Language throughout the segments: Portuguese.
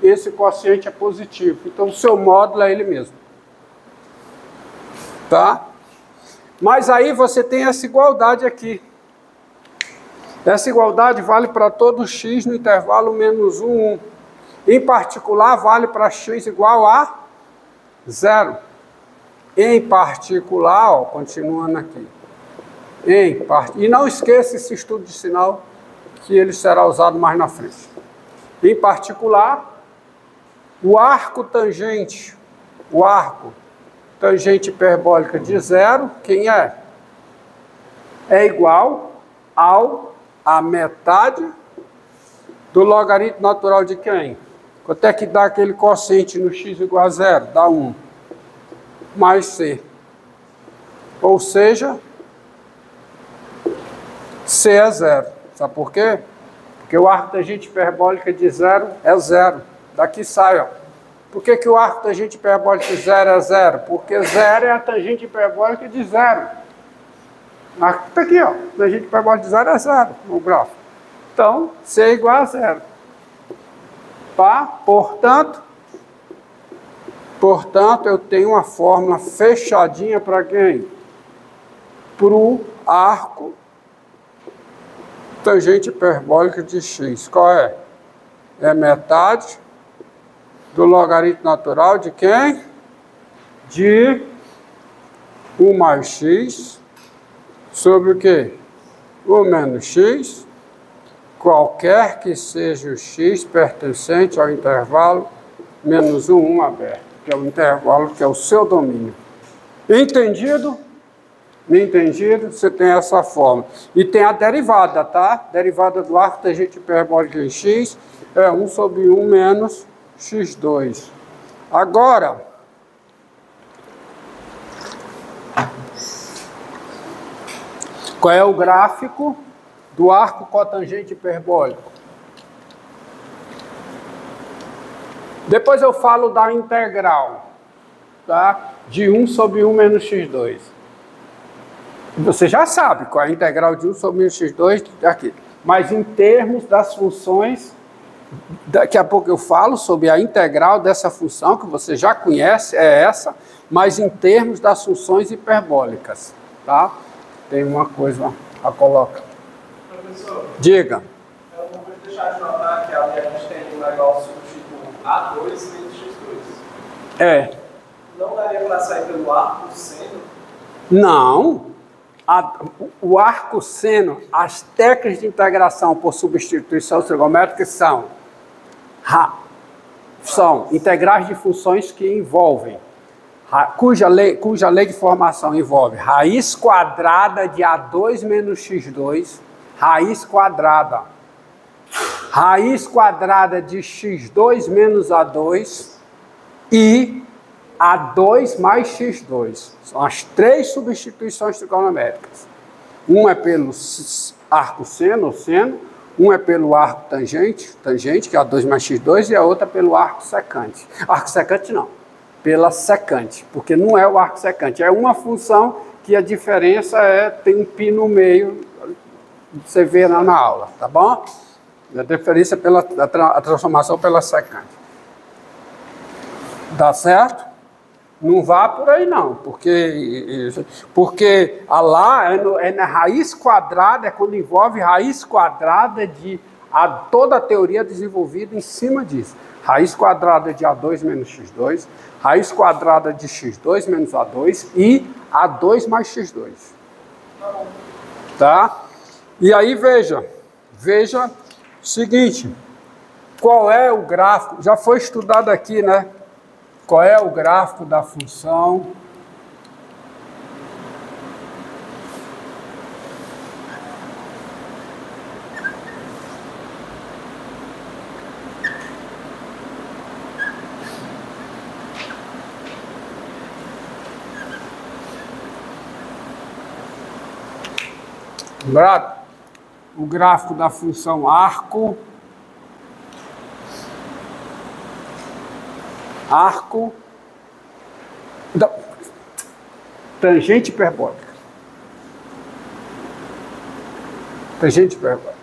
esse quociente é positivo. Então, o seu módulo é ele mesmo. Tá? Mas aí você tem essa igualdade aqui. Essa igualdade vale para todo x no intervalo menos 1, 1. Em particular, vale para x igual a 0. Em particular, ó, continuando aqui. E não esqueça esse estudo de sinal, que ele será usado mais na frente. Em particular, o arco tangente hiperbólica de 0, quem é? É igual a metade do logaritmo natural de quem? Quanto é que dá aquele quociente no x igual a 0? Dá 1. Mais c. Ou seja, c é 0. Sabe por quê? Porque o arco tangente hiperbólica de 0 é 0. Daqui sai, ó. Por que o arco tangente hiperbólica de 0 é 0? Porque 0 é a tangente hiperbólica de 0. Está aqui, ó. A tangente hiperbólica de 0 é 0 no gráfico. Então, c é igual a 0. Tá? Portanto, eu tenho uma fórmula fechadinha para quem? Para o arco tangente hiperbólica de x. Qual é? É metade do logaritmo natural de quem? De 1 mais x sobre o quê? 1 menos x, qualquer que seja o x pertencente ao intervalo menos 1, 1 aberto, que é o intervalo que é o seu domínio. Entendido? Entendido? Você tem essa fórmula. E tem a derivada, tá? Derivada do arco tangente hiperbólica de x é 1 sobre 1 menos x2. Agora, qual é o gráfico do arco cotangente hiperbólico? Depois eu falo da integral, tá? De 1 sobre 1 menos x2. Você já sabe qual é a integral de 1 sobre menos x2 aqui. Mas em termos das funções, daqui a pouco eu falo sobre a integral dessa função, que você já conhece, é essa, mas em termos das funções hiperbólicas, tá? Tem uma coisa a colocar. Professor, diga. Eu não vou deixar de notar que ali a gente tem um negócio tipo A2 menos X2. É. Não daria para sair pelo arco seno? Não. O arco seno, as técnicas de integração por substituição trigonométrica são integrais de funções que envolvem, cuja lei de formação envolve raiz quadrada de A2 menos X2, raiz quadrada de X2 menos A2 e A2 mais X2. São as três substituições trigonométricas. Um é pelo arco seno, ou seno, um é pelo arco tangente, que é A2 mais X2, e a outra pelo arco secante. Arco secante não, pela secante, porque não é o arco secante. É uma função que a diferença é, tem um π no meio, você vê lá na aula, tá bom? A diferença é a transformação pela secante. Dá certo? Não vá por aí não, porque a lá é na raiz quadrada, é quando envolve raiz quadrada de toda a teoria desenvolvida em cima disso. Raiz quadrada de A2 menos X2, raiz quadrada de X2 menos A2 e A2 mais X2. Tá? E aí veja o seguinte, qual é o gráfico, já foi estudado aqui, né? Qual é o gráfico da função o gráfico da função arco tangente hiperbólica. Tangente hiperbólica.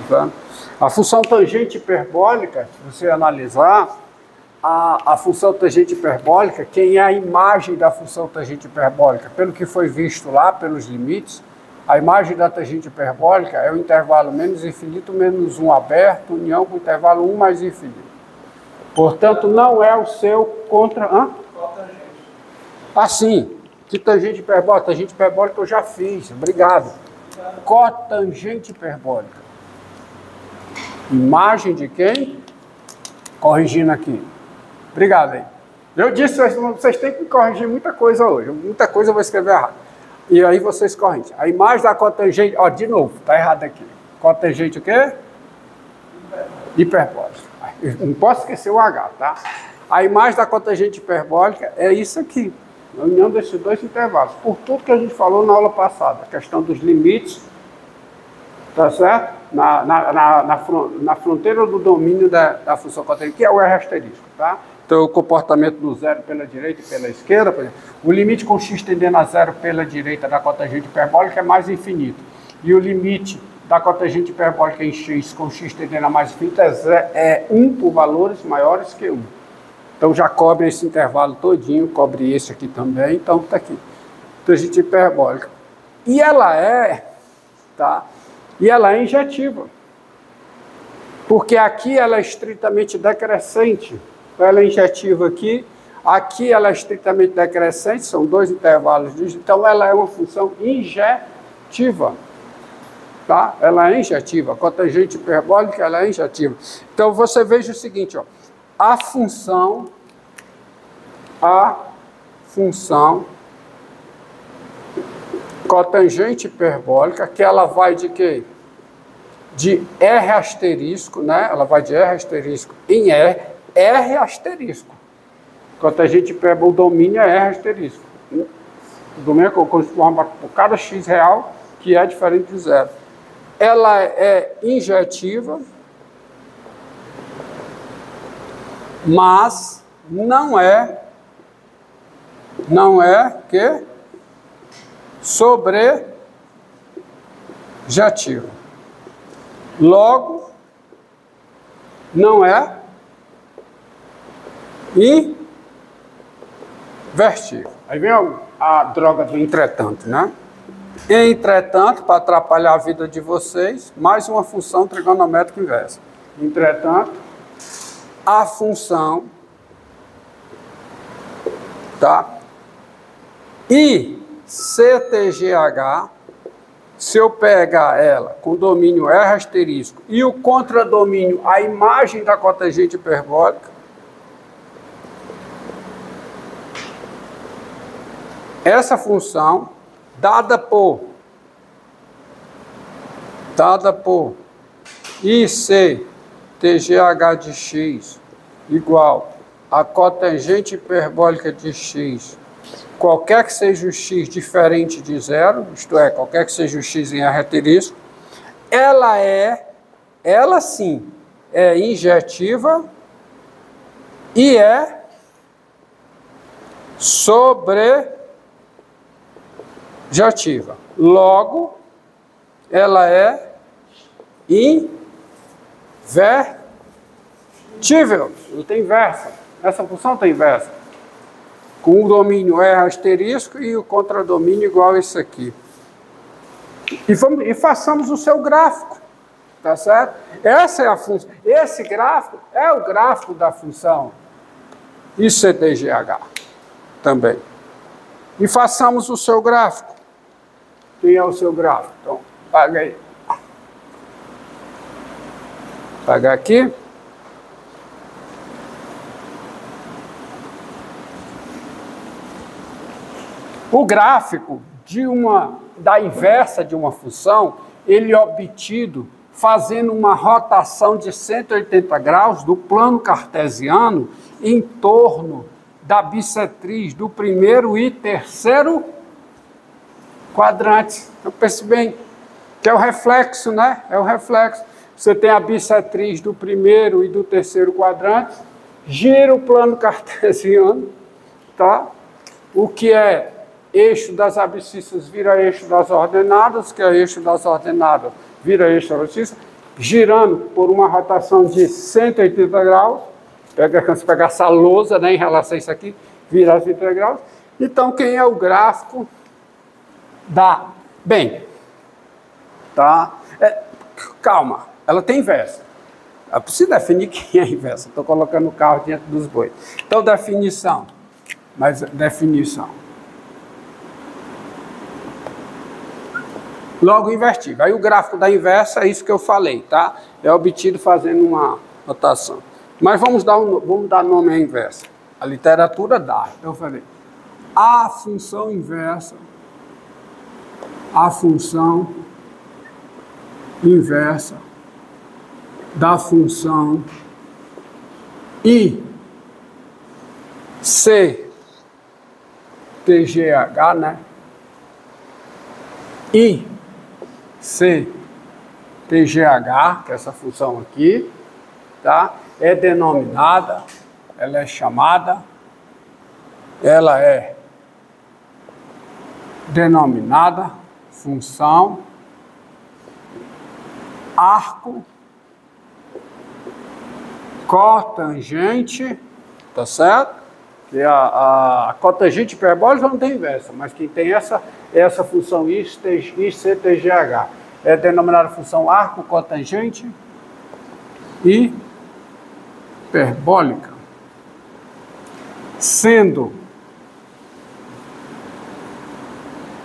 Tá? A função tangente hiperbólica, se você analisar, a função tangente hiperbólica, quem é a imagem da função tangente hiperbólica? Pelo que foi visto lá, pelos limites, a imagem da tangente hiperbólica é o intervalo menos infinito menos 1 aberto, união com o intervalo 1 mais infinito. Portanto, não é o seu contra... Cotangente. Assim, que tangente hiperbólica? Tangente hiperbólica eu já fiz, obrigado. Cotangente hiperbólica. Imagem de quem? Corrigindo aqui. Obrigado aí. Eu disse, vocês têm que corrigir muita coisa hoje. Muita coisa eu vou escrever errado. E aí vocês corrigem. A imagem da cotangente... Ó, de novo, tá errado aqui. Cotangente o quê? Hiperbólica. Não posso esquecer o H, tá? A imagem da cotangente hiperbólica é isso aqui. A união desses dois intervalos. Por tudo que a gente falou na aula passada. A questão dos limites. Tá certo? Na fronteira do domínio da função cotangente, que é o R asterisco, tá? Então, o comportamento do zero pela direita e pela esquerda, por exemplo, o limite com x tendendo a zero pela direita da cotangente hiperbólica é mais infinito. E o limite da cotangente hiperbólica em x com x tendendo a mais infinito é 1 por valores maiores que 1. Então, já cobre esse intervalo todinho, cobre esse aqui também, então está aqui. Tangente hiperbólica. E ela é, tá? E ela é injetiva, porque aqui ela é estritamente decrescente. Ela é injetiva aqui ela é estritamente decrescente, são dois intervalos, então ela é uma função injetiva. Tá? Ela é injetiva, a cotangente hiperbólica ela é injetiva. Então você veja o seguinte, ó, a função cotangente hiperbólica, que ela vai de quê? De R asterisco, né? Ela vai de R asterisco em R asterisco. Cotangente hiperbólica, o domínio é R asterisco. O domínio é conforme por cada x real, que é diferente de zero. Ela é injetiva, mas não é que sobrejetiva. Logo, não é invertível. Aí vem a droga do entretanto, né? Entretanto, para atrapalhar a vida de vocês, mais uma função trigonométrica inversa. Entretanto, a função, tá? ICTGH, se eu pegar ela com domínio R asterisco e o contradomínio, a imagem da cotangente hiperbólica, essa função, dada por ICTGH de x igual a cotangente hiperbólica de x, qualquer que seja o x diferente de zero, isto é, qualquer que seja o x em R asterisco, ela sim é injetiva e é sobrejetiva. Logo, ela é invertível. Não tem inversa. Essa função tem inversa. Com o domínio R asterisco e o contradomínio igual a esse aqui. E façamos o seu gráfico. Tá certo? Essa é a função. Esse gráfico é o gráfico da função ICTGH também. E façamos o seu gráfico. Quem é o seu gráfico? Então, paga aí. Paga aqui. O gráfico da inversa de uma função, ele é obtido fazendo uma rotação de 180 graus do plano cartesiano em torno da bissetriz do primeiro e terceiro quadrantes. Então, pense bem, que é o reflexo, né? É o reflexo. Você tem a bissetriz do primeiro e do terceiro quadrante, gira o plano cartesiano, tá? O que é eixo das abscissas vira eixo das ordenadas, que é eixo das ordenadas vira eixo das abscissas, girando por uma rotação de 180 graus, se pegar essa lousa, né, em relação a isso aqui, virar 180 graus. Então, quem é o gráfico da... Bem, tá? Calma, ela tem inversa. Eu preciso definir quem é a inversa. Estou colocando o carro diante dos bois. Então, definição. Logo invertido. Aí o gráfico da inversa é isso que eu falei, tá? É obtido fazendo uma rotação. Mas vamos dar nome à inversa. A literatura dá. Eu falei, a função inversa da função I C TGH, né? I C TGH, que é essa função aqui, tá? É denominada, ela é chamada, ela é denominada função arco cotangente, tá certo? Que a cotangente hiperbólica não tem inversa, mas quem tem essa função ICTGH é denominada função arco cotangente hiperbólica, sendo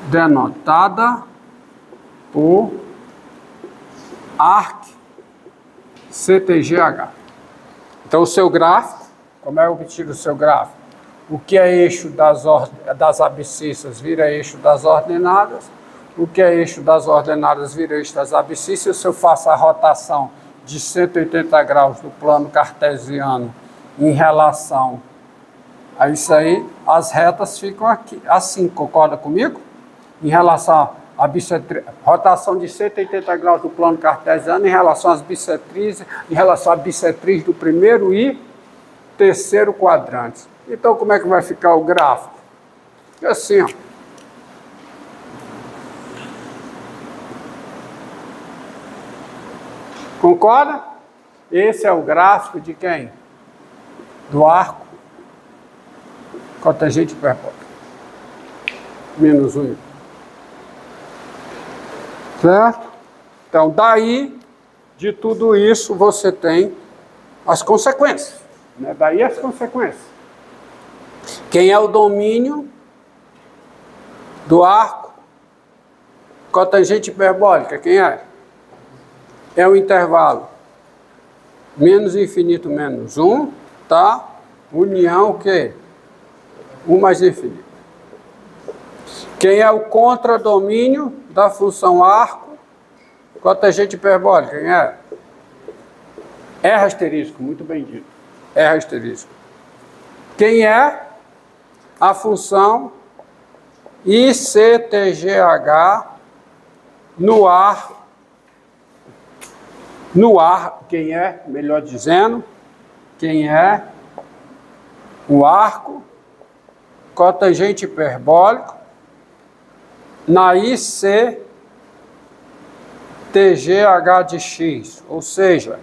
denotada por arc CTGH. Então, o seu gráfico, como é obtido o seu gráfico? O que é eixo das abscissas vira eixo das ordenadas, o que é eixo das ordenadas vira eixo das abscissas. Se eu faço a rotação de 180 graus do plano cartesiano em relação a isso aí, as retas ficam aqui, assim, concorda comigo? Em relação à rotação de 180 graus do plano cartesiano em relação às bissetrizes, em relação à bissetriz do primeiro e terceiro quadrantes. Então, como é que vai ficar o gráfico? É assim, ó. Concorda? Esse é o gráfico de quem? Do arco cotangente hiperbólico. Menos 1. Certo? Então, daí, de tudo isso, você tem as consequências. Né? Daí as consequências. Quem é o domínio do arco cotangente hiperbólica? Quem é? É o intervalo menos infinito menos 1, tá? União o quê? 1 mais infinito. Quem é o contradomínio da função arco cotangente hiperbólica? Quem é? R asterisco, muito bem dito. R asterisco. Quem é a função ICTGH no ar, quem é, melhor dizendo, quem é o arco cotangente hiperbólico na ICTGH de x, ou seja,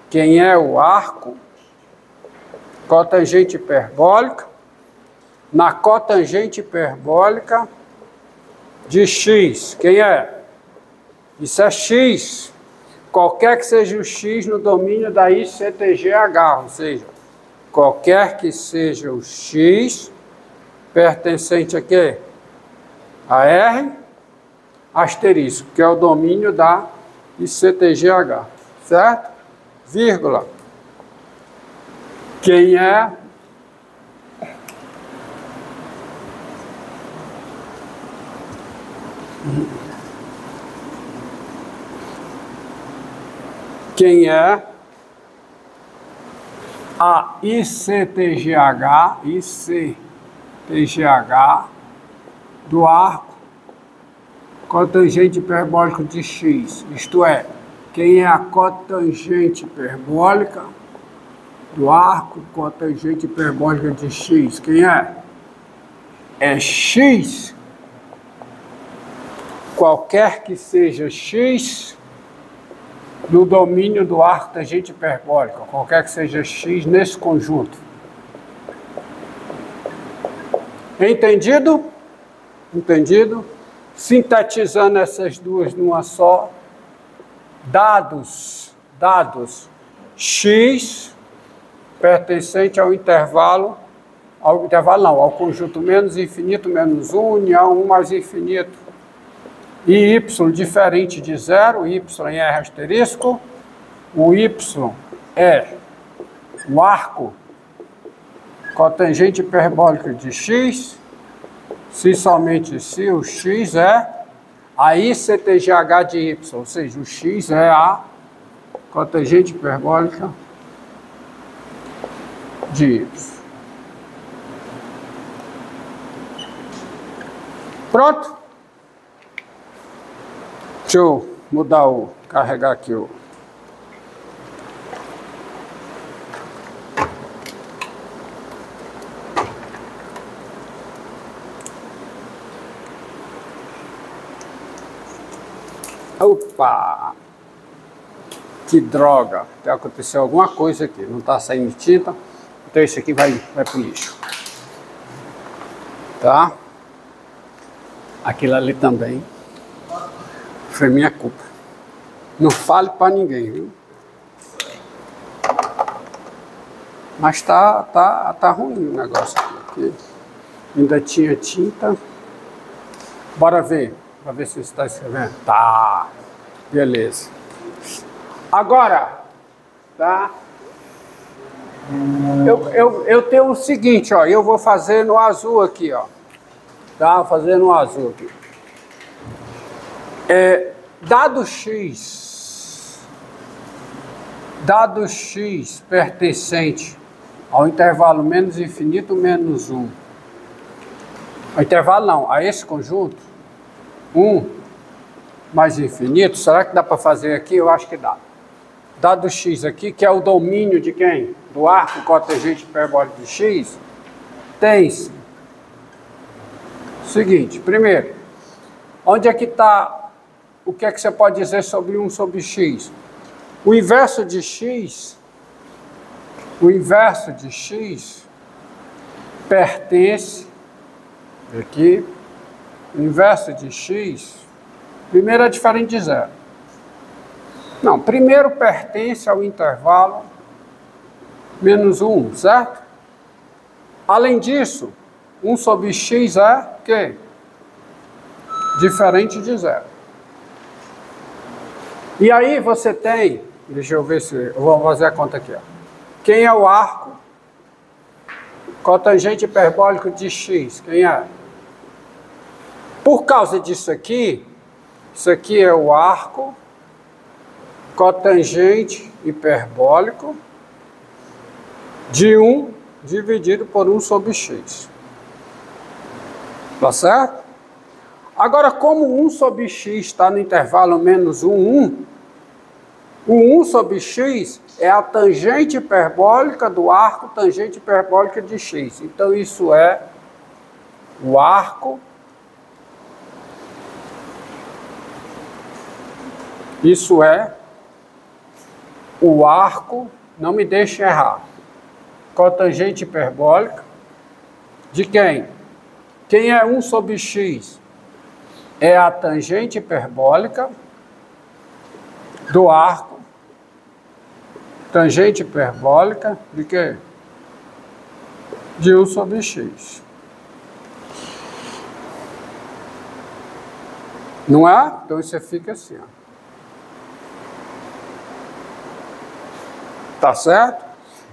quem é o arco cotangente hiperbólica na cotangente hiperbólica de x. Quem é? Isso é x. Qualquer que seja o x no domínio da ICTGH, ou seja, qualquer que seja o x pertencente a quê? A R asterisco, que é o domínio da ICTGH, certo? Vírgula. Quem é a ICTGH do arco cotangente hiperbólico de x, isto é, quem é a cotangente hiperbólica do arco cotangente hiperbólica de x, quem é? É x, qualquer que seja x no domínio do arco tangente hiperbólica, qualquer que seja x nesse conjunto. Entendido? Entendido? Sintetizando essas duas numa só, dados x pertencente ao intervalo ao conjunto menos infinito menos 1, união 1 mais infinito, e y diferente de zero, y em R asterisco, o y é o arco cotangente hiperbólico de x, se somente se o x é a ICTGH de y, ou seja, o x é a cotangente hiperbólica de y. Pronto? Deixa eu carregar aqui o... Opa! Que droga! Aconteceu alguma coisa aqui, não está saindo tinta, então esse aqui vai pro lixo. Tá? Aquilo ali também foi minha culpa. Não fale para ninguém, viu? Mas tá ruim o negócio aqui. Ainda tinha tinta. Bora ver. Para ver se você está escrevendo. Tá. Beleza. Agora, tá? Eu tenho o seguinte, ó. Eu vou fazer no azul aqui, ó. Tá? Vou fazer no azul aqui. Dado x pertencente ao intervalo menos infinito menos 1. Ao intervalo não, a esse conjunto, 1 mais infinito, será que dá para fazer aqui? Eu acho que dá. Dado x aqui, que é o domínio de quem? Do arco cotangente hiperbólico de x, tem-se seguinte, primeiro, onde é que está, o que é que você pode dizer sobre 1 sobre x? O inverso de x pertence, aqui, o inverso de x, primeiro é diferente de zero. Não, primeiro pertence ao intervalo menos 1, certo? Além disso, 1 sobre x é o quê? Diferente de zero. E aí você tem, deixa eu ver se eu vou fazer a conta aqui, ó. Quem é o arco cotangente hiperbólico de x? Quem é? Por causa disso aqui, isso aqui é o arco cotangente hiperbólico de 1 dividido por 1 sobre x. Tá certo? Agora, como 1 sobre x está no intervalo menos 1, 1, o 1 sobre x é a tangente hiperbólica do arco tangente hiperbólica de x. Então, isso é o arco. Isso é o arco, não me deixe errar, cotangente hiperbólica de quem? Quem é 1 sobre x? É a tangente hiperbólica do arco tangente hiperbólica de quê? De 1 sobre x. Não é? Então isso fica assim, ó. Tá certo?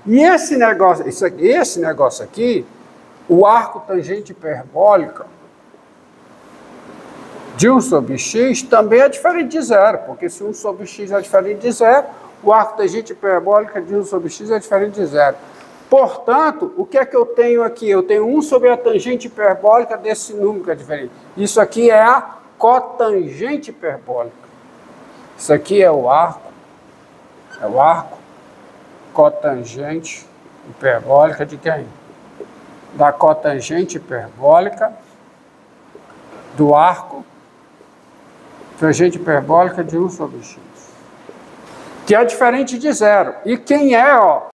E esse negócio aqui, o arco tangente hiperbólica de 1 sobre x também é diferente de zero, porque se 1 sobre x é diferente de zero, o arco tangente hiperbólica de 1 sobre x é diferente de zero. Portanto, o que é que eu tenho aqui? Eu tenho 1 sobre a tangente hiperbólica desse número que é diferente. Isso aqui é a cotangente hiperbólica. Isso aqui é o arco cotangente hiperbólica de quem? Da cotangente hiperbólica do arco tangente hiperbólica de 1 sobre x. que é diferente de zero. E quem é, ó,